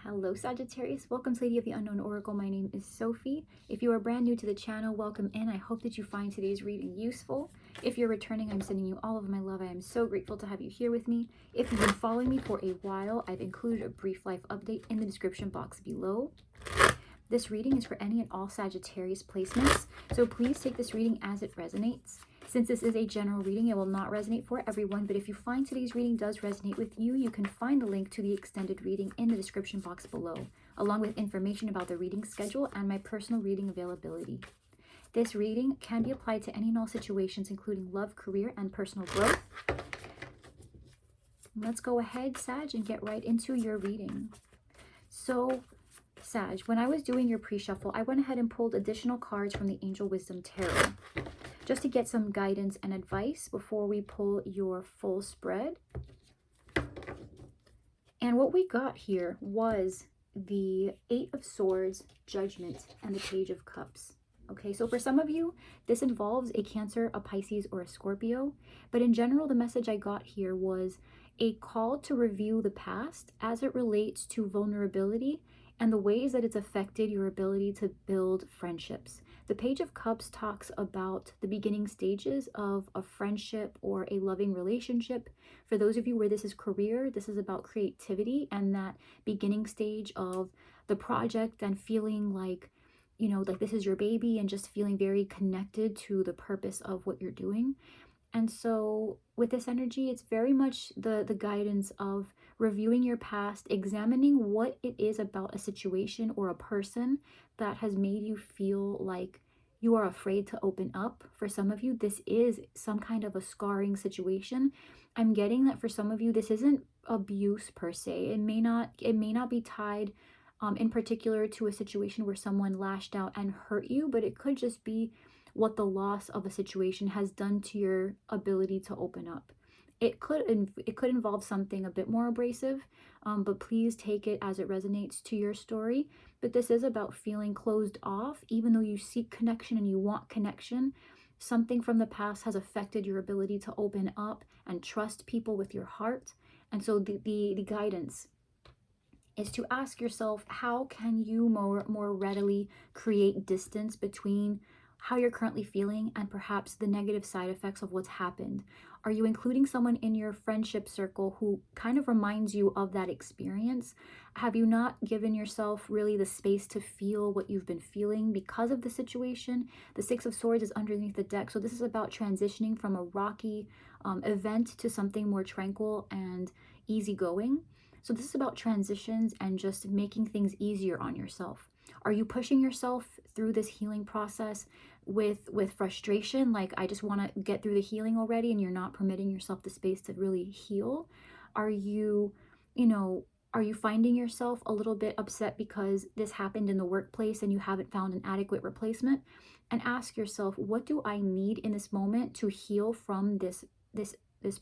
Hello Sagittarius, welcome to Lady of the Unknown Oracle. My name is Sophie. If you are brand new to the channel, welcome in. I hope that you find today's reading useful. If you're returning, I'm sending you all of my love. I am so grateful to have you here with me. If you've been following me for a while, I've included a brief life update in the description box below. This reading is for any and all Sagittarius placements, so please take this reading as it resonates. Since this is a general reading, it will not resonate for everyone, but if you find today's reading does resonate with you, you can find the link to the extended reading in the description box below, along with information about the reading schedule and my personal reading availability. This reading can be applied to any and all situations, including love, career, and personal growth. Let's go ahead, Sag, and get right into your reading. So, Sag, when I was doing your pre-shuffle, I went ahead and pulled additional cards from the Angel Wisdom Tarot, just to get some guidance and advice before we pull your full spread. And what we got here was the Eight of Swords, Judgment, and the Page of Cups. Okay, so for some of you, this involves a Cancer, a Pisces, or a Scorpio. But in general, the message I got here was a call to review the past as it relates to vulnerability and the ways that it's affected your ability to build friendships. The Page of Cups talks about the beginning stages of a friendship or a loving relationship. For those of you where this is career, this is about creativity and that beginning stage of the project and feeling like, you know, like this is your baby and just feeling very connected to the purpose of what you're doing. And so with this energy, it's very much the guidance of reviewing your past, examining what it is about a situation or a person that has made you feel like you are afraid to open up. For some of you, this is some kind of a scarring situation. I'm getting that for some of you, this isn't abuse per se. It may not be tied in particular to a situation where someone lashed out and hurt you, but it could just be what the loss of a situation has done to your ability to open up. It could involve something a bit more abrasive, but please take it as it resonates to your story. But this is about feeling closed off, even though you seek connection and you want connection. Something from the past has affected your ability to open up and trust people with your heart. And so the guidance is to ask yourself, how can you more readily create distance between how you're currently feeling and perhaps the negative side effects of what's happened? Are you including someone in your friendship circle who kind of reminds you of that experience? Have you not given yourself really the space to feel what you've been feeling because of the situation? The Six of Swords is underneath the deck, so this is about transitioning from a rocky event to something more tranquil and easygoing. So this is about transitions and just making things easier on yourself. Are you pushing yourself through this healing process with frustration, like I just want to get through the healing already, and you're not permitting yourself the space to really heal? Are you finding yourself a little bit upset because this happened in the workplace and you haven't found an adequate replacement? And ask yourself, what do I need in this moment to heal from this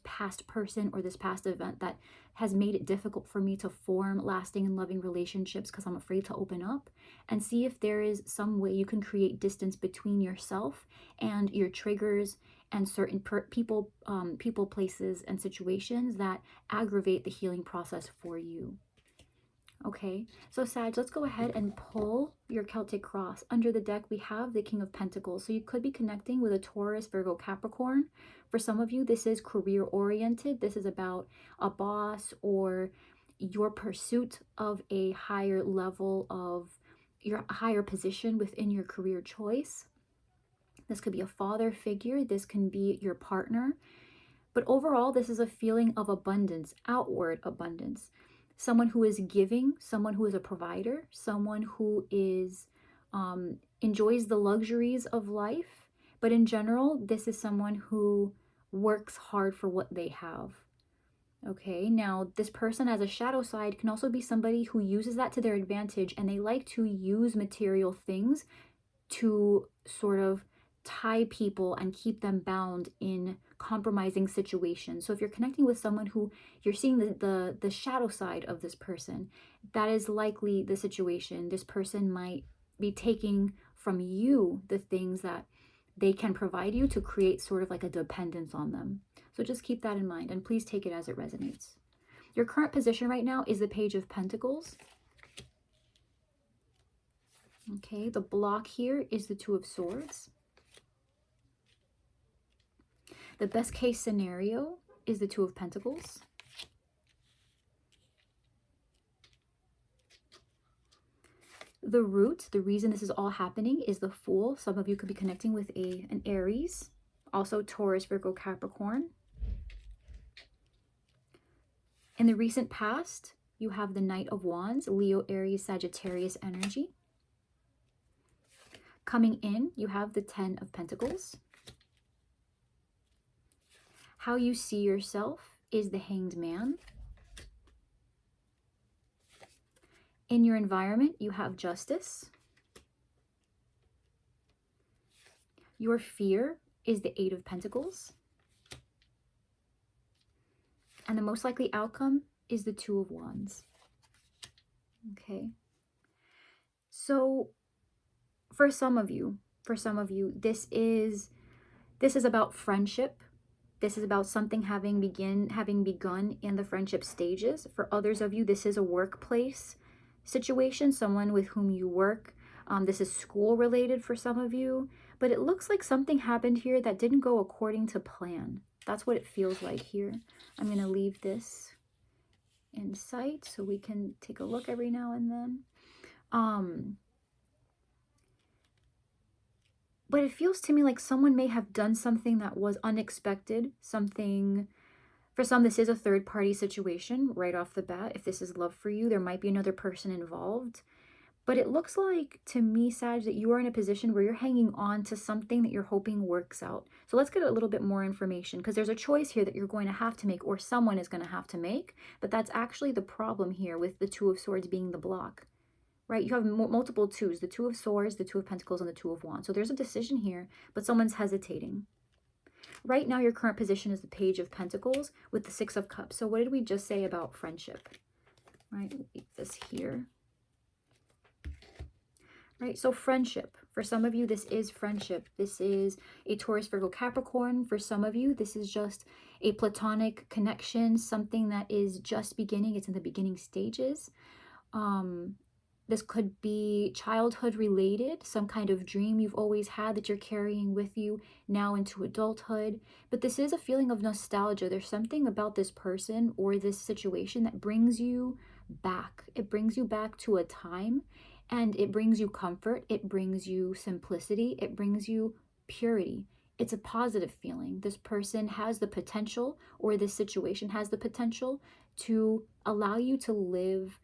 past person or this past event that has made it difficult for me to form lasting and loving relationships because I'm afraid to open up? And see if there is some way you can create distance between yourself and your triggers and certain people, places, and situations that aggravate the healing process for you. Okay, so Sag, let's go ahead and pull your Celtic cross. Under the deck, we have the King of Pentacles. So you could be connecting with a Taurus, Virgo, Capricorn. For some of you, this is career oriented. This is about a boss or your pursuit of a higher level of your higher position within your career choice. This could be a father figure. This can be your partner. But overall, this is a feeling of abundance, outward abundance. Someone who is giving, someone who is a provider, someone who is enjoys the luxuries of life. But in general, this is someone who works hard for what they have. Okay, now this person as a shadow side can also be somebody who uses that to their advantage, and they like to use material things to sort of tie people and keep them bound in compromising situations. So if you're connecting with someone who you're seeing the shadow side of this person, that is likely the situation. This person might be taking from you the things that they can provide you to create sort of like a dependence on them. So just keep that in mind, and please take it as it resonates. Your current position right now is the Page of Pentacles. Okay, the block here is the Two of Swords. The best case scenario is the Two of Pentacles. The root, the reason this is all happening, is the Fool. Some of you could be connecting with an Aries, also Taurus, Virgo, Capricorn. In the recent past, you have the Knight of Wands, Leo, Aries, Sagittarius energy. Coming in, you have the Ten of Pentacles. How you see yourself is the Hanged Man. In your environment, you have Justice. Your fear is the Eight of Pentacles. And the most likely outcome is the Two of Wands. Okay. So for some of you, this is about friendship. This is about something having begun in the friendship stages. For others of you, this is a workplace situation, someone with whom you work. This is school related for some of you, but it looks like something happened here that didn't go according to plan. That's what it feels like here. I'm going to leave this in sight so we can take a look every now and then. But it feels to me like someone may have done something that was unexpected, something, for some, this is a third-party situation right off the bat. If this is love for you, there might be another person involved. But it looks like, to me, Sag, that you are in a position where you're hanging on to something that you're hoping works out. So let's get a little bit more information, because there's a choice here that you're going to have to make, or someone is going to have to make. But that's actually the problem here with the Two of Swords being the block. Right, you have multiple twos, the Two of Swords, the Two of Pentacles, and the Two of Wands. So there's a decision here, but someone's hesitating. Right now, your current position is the Page of Pentacles with the Six of Cups. So what did we just say about friendship? Right, leave this here. Right, so friendship. For some of you, this is friendship. This is a Taurus, Virgo, Capricorn. For some of you, this is just a platonic connection, something that is just beginning. It's in the beginning stages. This could be childhood related, some kind of dream you've always had that you're carrying with you now into adulthood. But this is a feeling of nostalgia. There's something about this person or this situation that brings you back. It brings you back to a time, and it brings you comfort. It brings you simplicity. It brings you purity. It's a positive feeling. This person has the potential, or this situation has the potential to allow you to live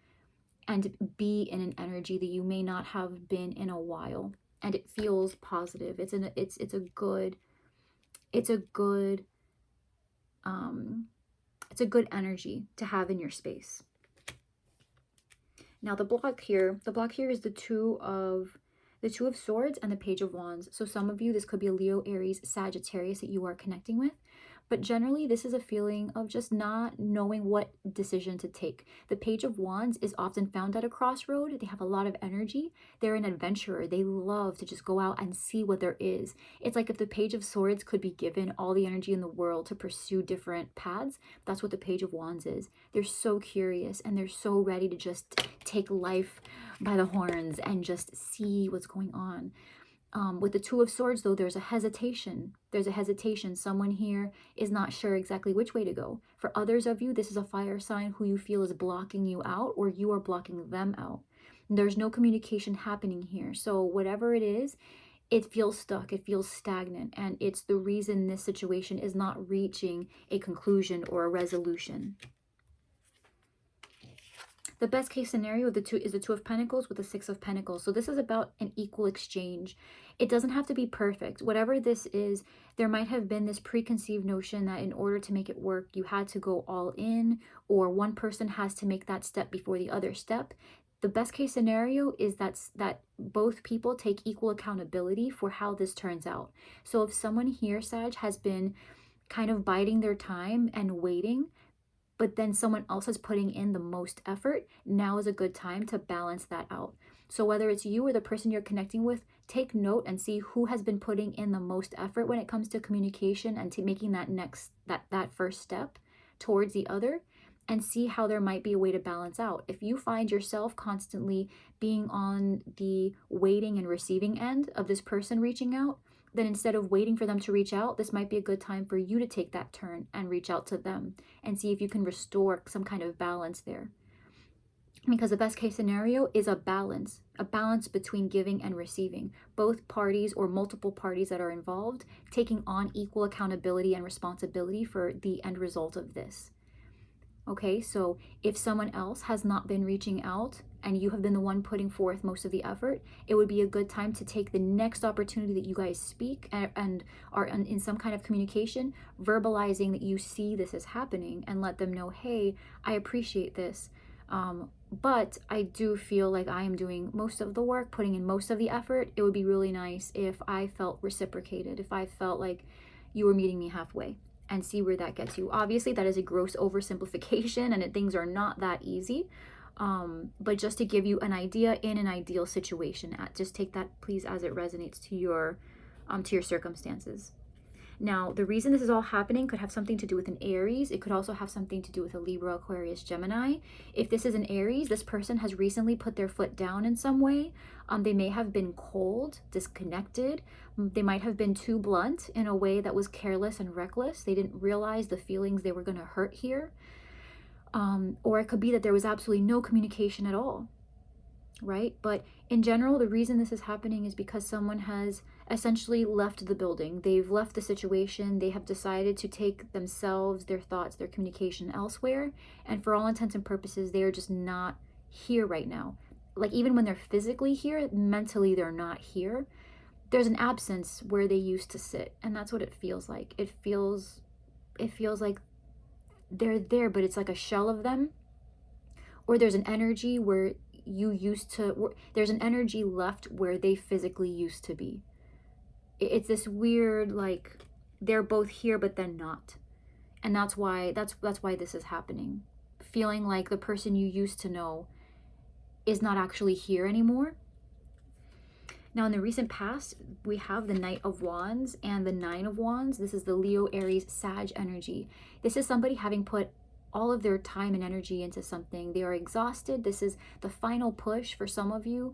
and be in an energy that you may not have been in a while, and it feels positive. It's a good energy to have in your space. Now the block here is the two of Swords and the Page of Wands. So some of you, this could be a Leo, Aries, Sagittarius that you are connecting with. But generally, this is a feeling of just not knowing what decision to take. The Page of Wands is often found at a crossroad. They have a lot of energy. They're an adventurer. They love to just go out and see what there is. It's like if the Page of Swords could be given all the energy in the world to pursue different paths, that's what the Page of Wands is. They're so curious, and they're so ready to just take life by the horns and just see what's going on. With the Two of Swords, though, there's a hesitation. Someone here is not sure exactly which way to go. For others of you, this is a fire sign who you feel is blocking you out, or you are blocking them out. There's no communication happening here. So whatever it is, it feels stuck. It feels stagnant. And it's the reason this situation is not reaching a conclusion or a resolution. The best case scenario is the Two of Pentacles with the Six of Pentacles. So this is about an equal exchange. It doesn't have to be perfect. Whatever this is, there might have been this preconceived notion that in order to make it work, you had to go all in, or one person has to make that step before the other step. The best case scenario is that both people take equal accountability for how this turns out. So if someone here, Sag, has been kind of biding their time and waiting, but then someone else is putting in the most effort, now is a good time to balance that out. So whether it's you or the person you're connecting with, take note and see who has been putting in the most effort when it comes to communication and to making that first step towards the other, and see how there might be a way to balance out. If you find yourself constantly being on the waiting and receiving end of this person reaching out, then instead of waiting for them to reach out, this might be a good time for you to take that turn and reach out to them and see if you can restore some kind of balance there. Because the best case scenario is a balance between giving and receiving. Both parties or multiple parties that are involved taking on equal accountability and responsibility for the end result of this. Okay, so if someone else has not been reaching out and you have been the one putting forth most of the effort, it would be a good time to take the next opportunity that you guys speak and are in some kind of communication, verbalizing that you see this is happening, and let them know, hey, I appreciate this. But I do feel like I am doing most of the work, putting in most of the effort. It would be really nice if I felt reciprocated, if I felt like you were meeting me halfway, and see where that gets you. Obviously, that is a gross oversimplification, and things are not that easy. But just to give you an idea in an ideal situation, just take that, please, as it resonates to your circumstances. Now, the reason this is all happening could have something to do with an Aries. It could also have something to do with a Libra, Aquarius, Gemini. If this is an Aries, this person has recently put their foot down in some way. They may have been cold, disconnected. They might have been too blunt in a way that was careless and reckless. They didn't realize the feelings they were going to hurt here. Or it could be that there was absolutely no communication at all, right? But in general, the reason this is happening is because someone has essentially left the building. They've left the situation. They have decided to take themselves, their thoughts, their communication elsewhere. And for all intents and purposes, they are just not here right now. Like, even when they're physically here, mentally they're not here. There's an absence where they used to sit. And that's what it feels like. It feels like they're there, but it's like a shell of them. Or there's an energy where there's an energy left where they physically used to be. It's this weird, like, they're both here but then not. And that's why this is happening. Feeling like the person you used to know is not actually here anymore. Now, in the recent past, we have the Knight of Wands and the Nine of Wands. This is the Leo, Aries, Sag energy. This is somebody having put all of their time and energy into something. They are exhausted. This is the final push for some of you.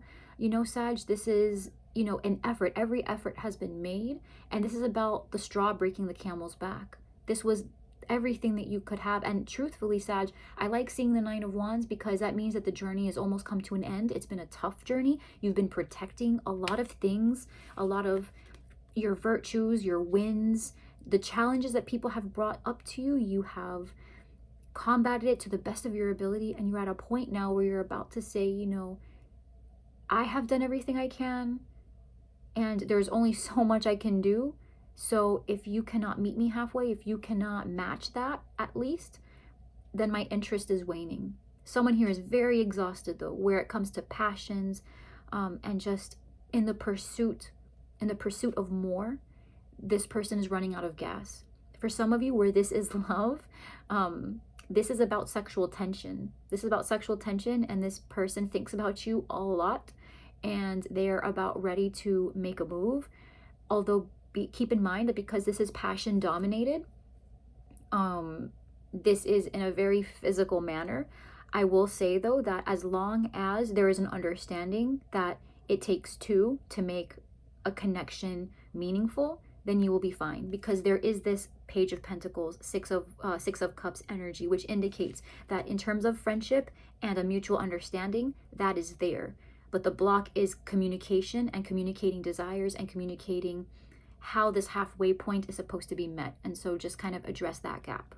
Sag, this is, an effort. Every effort has been made. And this is about the straw breaking the camel's back. This was everything that you could have. And truthfully, Sag, I like seeing the Nine of Wands because that means that the journey has almost come to an end. It's been a tough journey. You've been protecting a lot of things, a lot of your virtues, your wins, the challenges that people have brought up to you. You have combated it to the best of your ability, and you're at a point now where you're about to say, I have done everything I can, and there's only so much I can do. So if you cannot meet me halfway, if you cannot match that at least, then my interest is waning. Someone here is very exhausted though, where it comes to passions, and just in the pursuit of more, this person is running out of gas. For some of you, where this is love, this is about sexual tension. This is about sexual tension, and this person thinks about you a lot, and they're about ready to make a move. Although, keep in mind that because this is passion dominated, this is in a very physical manner. I will say though that as long as there is an understanding that it takes two to make a connection meaningful, then you will be fine, because there is this Page of Pentacles, Six of Cups energy, which indicates that in terms of friendship and a mutual understanding, that is there. But the block is communication, and communicating desires, and communicating how this halfway point is supposed to be met. And so just kind of address that gap.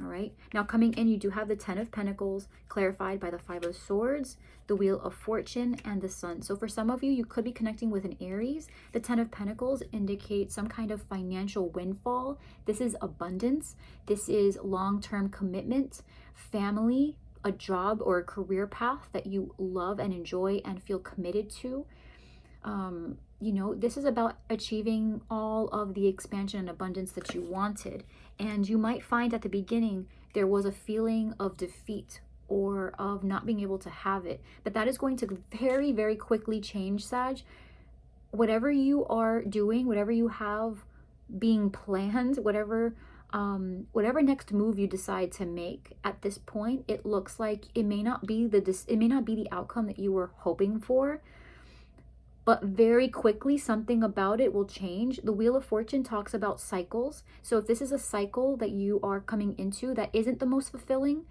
All right. Now coming in, you do have the Ten of Pentacles clarified by the Five of Swords, the Wheel of Fortune, and the Sun. So for some of you, you could be connecting with an Aries. The Ten of Pentacles indicates some kind of financial windfall. This is abundance. This is long-term commitment, family, a job or a career path that you love and enjoy and feel committed to. This is about achieving all of the expansion and abundance that you wanted. And you might find at the beginning there was a feeling of defeat or of not being able to have it. But that is going to very, very quickly change, Sag. Whatever you are doing, whatever you have being planned, whatever whatever next move you decide to make at this point, it looks like it may not be the outcome that you were hoping for, but very quickly something about it will change. The Wheel of Fortune talks about cycles. So if this is a cycle that you are coming into that isn't the most fulfilling,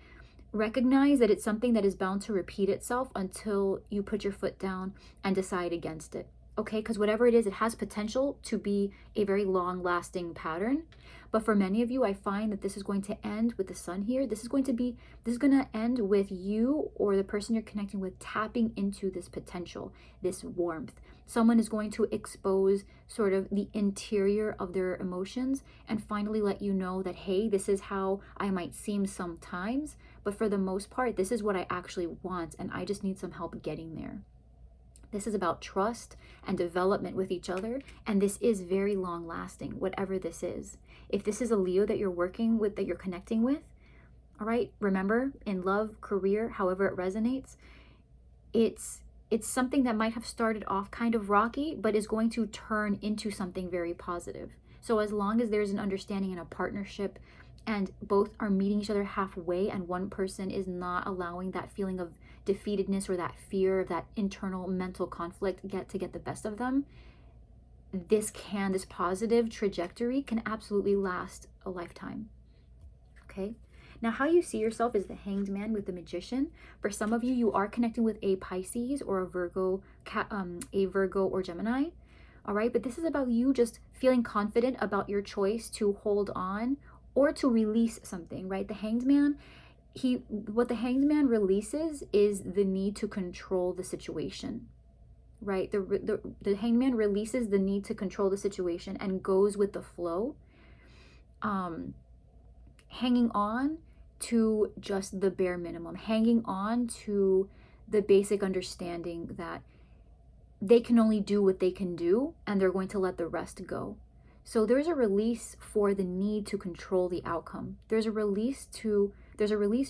recognize that it's something that is bound to repeat itself until you put your foot down and decide against it. Okay, because whatever it is, it has potential to be a very long lasting pattern. But for many of you, I find that this is going to end with the sun here. This is going to end with you or the person you're connecting with tapping into this potential, this warmth. Someone is going to expose sort of the interior of their emotions and finally let you know that, hey, this is how I might seem sometimes, but for the most part, this is what I actually want, and I just need some help getting there. This is about trust and development with each other, and this is very long lasting, whatever this is. If this is a Leo that you're working with, that you're connecting with, all right, remember, in love, career, however it resonates, it's something that might have started off kind of rocky, but is going to turn into something very positive. So as long as there's an understanding and a partnership, and both are meeting each other halfway, and one person is not allowing that feeling of defeatedness or that fear of that internal mental conflict get the best of them, this positive trajectory can absolutely last a lifetime. Okay, now how you see yourself is the Hanged Man with the Magician. For some of you, you are connecting with a Pisces or a Virgo or Gemini. All right, but this is about you just feeling confident about your choice to hold on or to release something, right? The Hanged Man, what the Hanged Man releases is the need to control the situation, right? The Hanged Man releases the need to control the situation and goes with the flow, hanging on to just the bare minimum, hanging on to the basic understanding that they can only do what they can do and they're going to let the rest go. So there's a release for the need to control the outcome. There's a release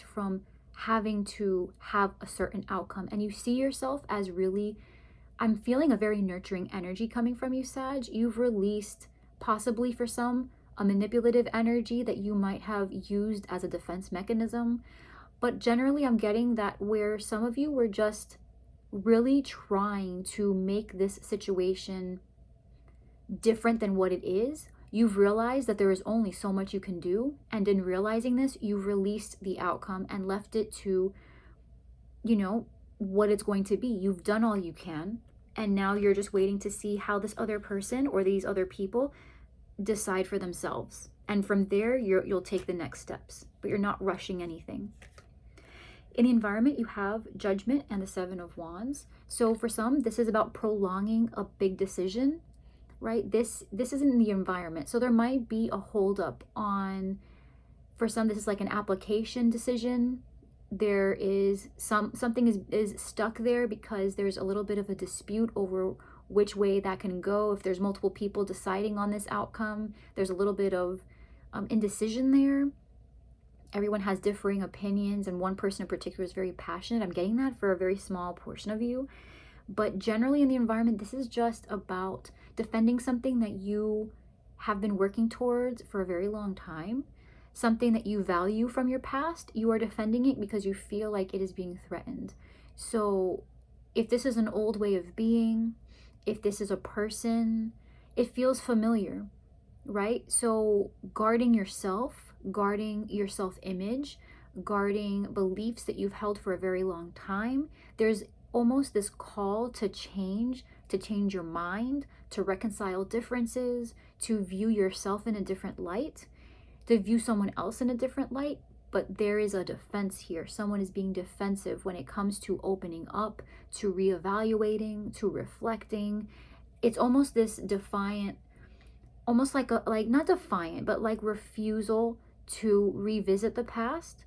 from having to have a certain outcome. And you see yourself as really, I'm feeling a very nurturing energy coming from you, Sag. You've released, possibly for some, a manipulative energy that you might have used as a defense mechanism. But generally, I'm getting that where some of you were just really trying to make this situation different than what it is, you've realized that there is only so much you can do, and in realizing this, you've released the outcome and left it to, what it's going to be. You've done all you can, and now you're just waiting to see how this other person or these other people decide for themselves, and from there you'll take the next steps, but you're not rushing anything. In the environment, you have Judgment and the Seven of Wands. So for some, this is about prolonging a big decision, right? This isn't in the environment. So there might be a holdup on, for some, this is like an application decision. There is something is stuck there because there's a little bit of a dispute over which way that can go. If there's multiple people deciding on this outcome, there's a little bit of indecision there. Everyone has differing opinions, and one person in particular is very passionate. I'm getting that for a very small portion of you. But generally in the environment, this is just about defending something that you have been working towards for a very long time, something that you value from your past. You are defending it because you feel like it is being threatened. So if this is an old way of being, if this is a person, it feels familiar, right? So guarding your self-image, guarding beliefs that you've held for a very long time, there's almost this call to change your mind, to reconcile differences, to view yourself in a different light, to view someone else in a different light. But there is a defense here. Someone is being defensive when it comes to opening up, to reevaluating, to reflecting. It's almost this defiant, almost like not defiant, but like refusal to revisit the past,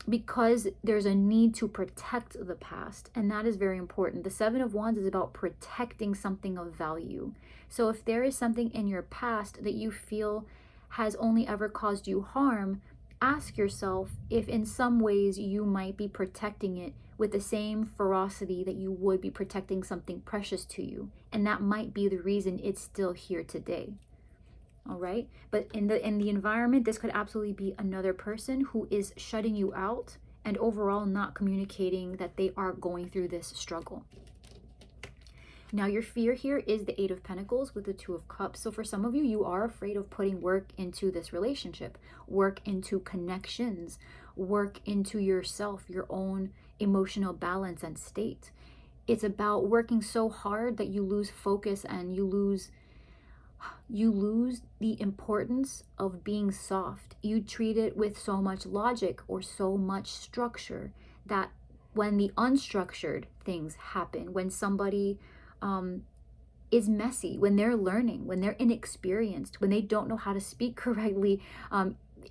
because there's a need to protect the past, and that is very important. The Seven of Wands is about protecting something of value. So if there is something in your past that you feel has only ever caused you harm, ask yourself if in some ways you might be protecting it with the same ferocity that you would be protecting something precious to you, and that might be the reason it's still here today. all right? But in the environment, this could absolutely be another person who is shutting you out and overall not communicating that they are going through this struggle. Now, your fear here is the Eight of Pentacles with the Two of Cups. So for some of you, you are afraid of putting work into this relationship, work into connections, work into yourself, your own emotional balance and state. It's about working so hard that you lose focus and you lose the importance of being soft. You treat it with so much logic or so much structure that when the unstructured things happen, when somebody is messy, when they're learning, when they're inexperienced, when they don't know how to speak correctly,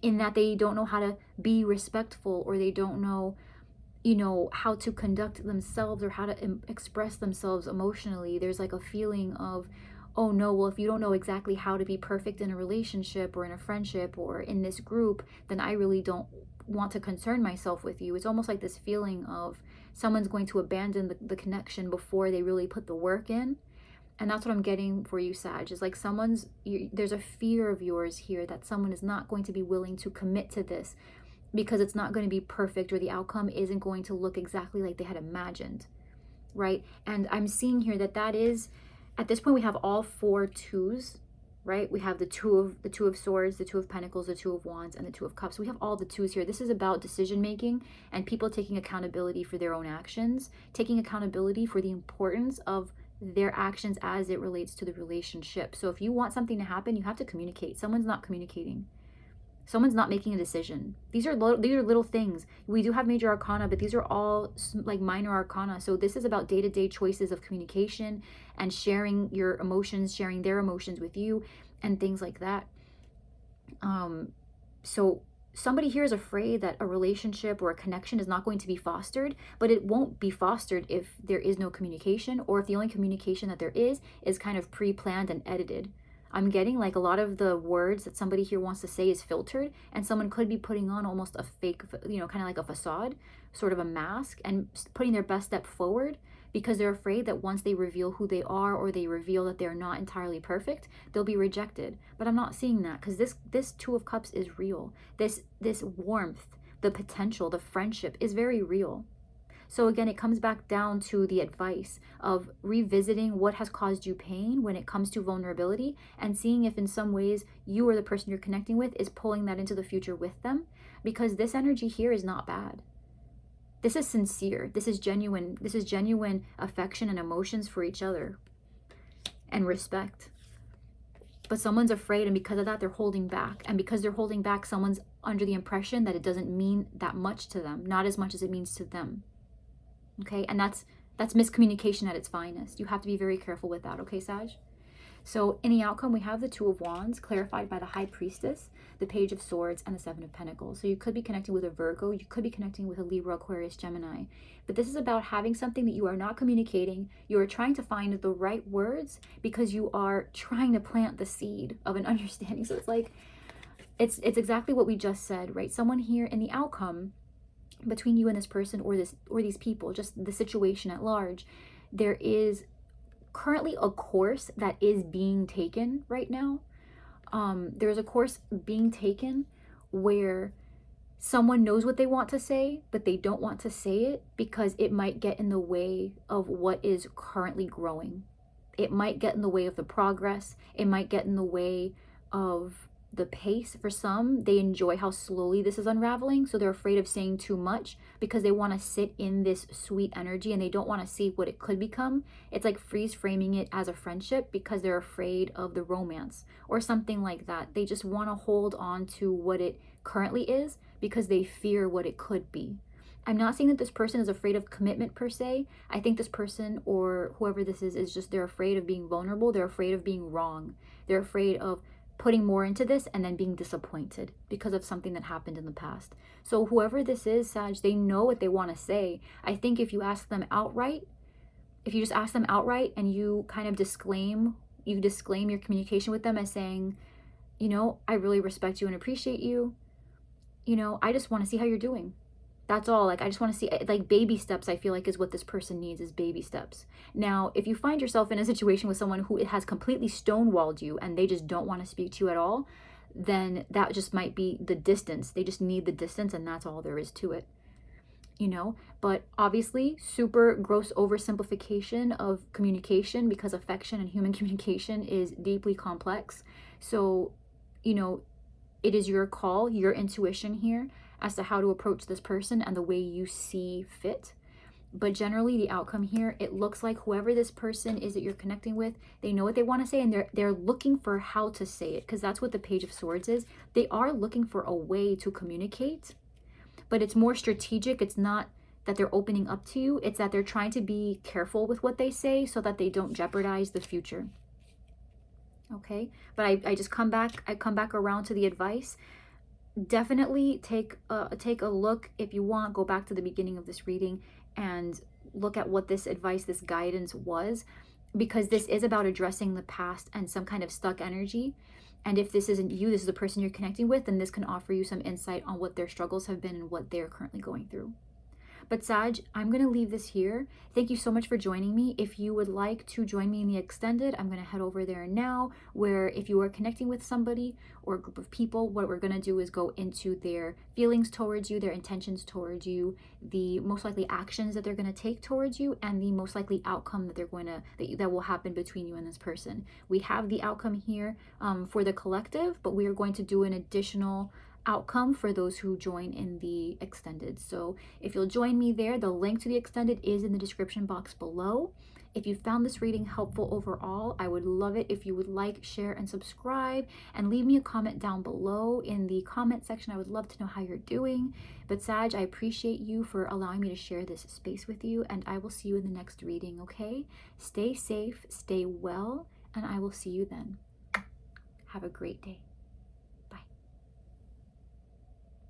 in that they don't know how to be respectful, or they don't know, how to conduct themselves or how to express themselves emotionally. There's like a feeling of, oh no, well, if you don't know exactly how to be perfect in a relationship or in a friendship or in this group, then I really don't want to concern myself with you. It's almost like this feeling of someone's going to abandon the connection before they really put the work in. And that's what I'm getting for you, Sag, is like there's a fear of yours here that someone is not going to be willing to commit to this because it's not going to be perfect, or the outcome isn't going to look exactly like they had imagined, right? And I'm seeing here that is, at this point, we have all 4 twos, right? We have the two of swords, the Two of Pentacles, the Two of Wands, and the Two of Cups. We have all the twos here. This is about decision making and people taking accountability for their own actions, taking accountability for the importance of their actions as it relates to the relationship. So if you want something to happen, you have to communicate. Someone's not communicating. Someone's not making a decision. These are little things. We do have major arcana, but these are all like minor arcana. So this is about day-to-day choices of communication and sharing your emotions, sharing their emotions with you, and things like that. So somebody here is afraid that a relationship or a connection is not going to be fostered, but it won't be fostered if there is no communication, or if the only communication that there is kind of pre-planned and edited. I'm getting like a lot of the words that somebody here wants to say is filtered, and someone could be putting on almost a fake, kind of like a facade, sort of a mask, and putting their best step forward because they're afraid that once they reveal who they are, or they reveal that they're not entirely perfect, they'll be rejected. But I'm not seeing that, because this Two of Cups is real. This warmth, the potential, the friendship is very real. So again, it comes back down to the advice of revisiting what has caused you pain when it comes to vulnerability, and seeing if in some ways you or the person you're connecting with is pulling that into the future with them, because this energy here is not bad. This is sincere. This is genuine. This is genuine affection and emotions for each other and respect. But someone's afraid, and because of that, they're holding back. And because they're holding back, someone's under the impression that it doesn't mean that much to them, not as much as it means to them. Okay, and that's miscommunication at its finest. You have to be very careful with that, okay, Sag? So in the outcome, we have the Two of Wands clarified by the High Priestess, the Page of Swords, and the Seven of Pentacles. So you could be connecting with a Virgo, you could be connecting with a Libra, Aquarius, Gemini. But this is about having something that you are not communicating. You are trying to find the right words because you are trying to plant the seed of an understanding. So it's like, it's exactly what we just said, right? Someone here in the outcome, between you and this person, or these people, just the situation at large, there is currently a course that is being taken right now. There's a course being taken where someone knows what they want to say, but they don't want to say it because it might get in the way of what is currently growing. It might get in the way of the progress. It might get in the way of the pace. For some, they enjoy how slowly this is unraveling, so they're afraid of saying too much because they want to sit in this sweet energy and they don't want to see what it could become. It's like freeze framing it as a friendship because they're afraid of the romance or something like that. They just want to hold on to what it currently is because they fear what it could be. I'm not saying that this person is afraid of commitment per se. I think this person, or whoever this is just, they're afraid of being vulnerable. They're afraid of being wrong. They're afraid of putting more into this and then being disappointed because of something that happened in the past. So whoever this is, Sag, they know what they want to say. I think if you ask them outright, if you just ask them outright and you kind of disclaim your communication with them as saying, I really respect you and appreciate you. I just want to see how you're doing. That's all. Like, I just want to see, like, baby steps, I feel like, is what this person needs, is baby steps. Now, if you find yourself in a situation with someone who has completely stonewalled you and they just don't want to speak to you at all, then that just might be the distance. They just need the distance, and that's all there is to it, you know? But obviously, super gross oversimplification of communication, because affection and human communication is deeply complex. So, you know, it is your call, your intuition here as to how to approach this person and the way you see fit. But generally, the outcome here, it looks like whoever this person is that you're connecting with, they know what they want to say, and they're looking for how to say it, because that's what the Page of Swords is. They are looking for a way to communicate, but it's more strategic. It's not that they're opening up to you. It's that they're trying to be careful with what they say so that they don't jeopardize the future. Okay, but I just come back around to the advice. Definitely take a look, if you want, go back to the beginning of this reading and look at what this advice, this guidance was, because this is about addressing the past and some kind of stuck energy. And if this isn't you, this is the person you're connecting with, then this can offer you some insight on what their struggles have been and what they're currently going through. But Sag, I'm going to leave this here. Thank you so much for joining me. If you would like to join me in the extended, I'm going to head over there now, where if you are connecting with somebody or a group of people, what we're going to do is go into their feelings towards you, their intentions towards you, the most likely actions that they're going to take towards you, and the most likely outcome that they're going to that will happen between you and this person. We have the outcome here for the collective, but we are going to do an additional outcome for those who join in the extended. So if you'll join me there, the link to the extended is in the description box below. If you found this reading helpful overall, I would love it if you would like, share, and subscribe, and leave me a comment down below in the comment section. I would love to know how you're doing. But Sag, I appreciate you for allowing me to share this space with you, and I will see you in the next reading, okay? Stay safe, stay well, and I will see you then. Have a great day.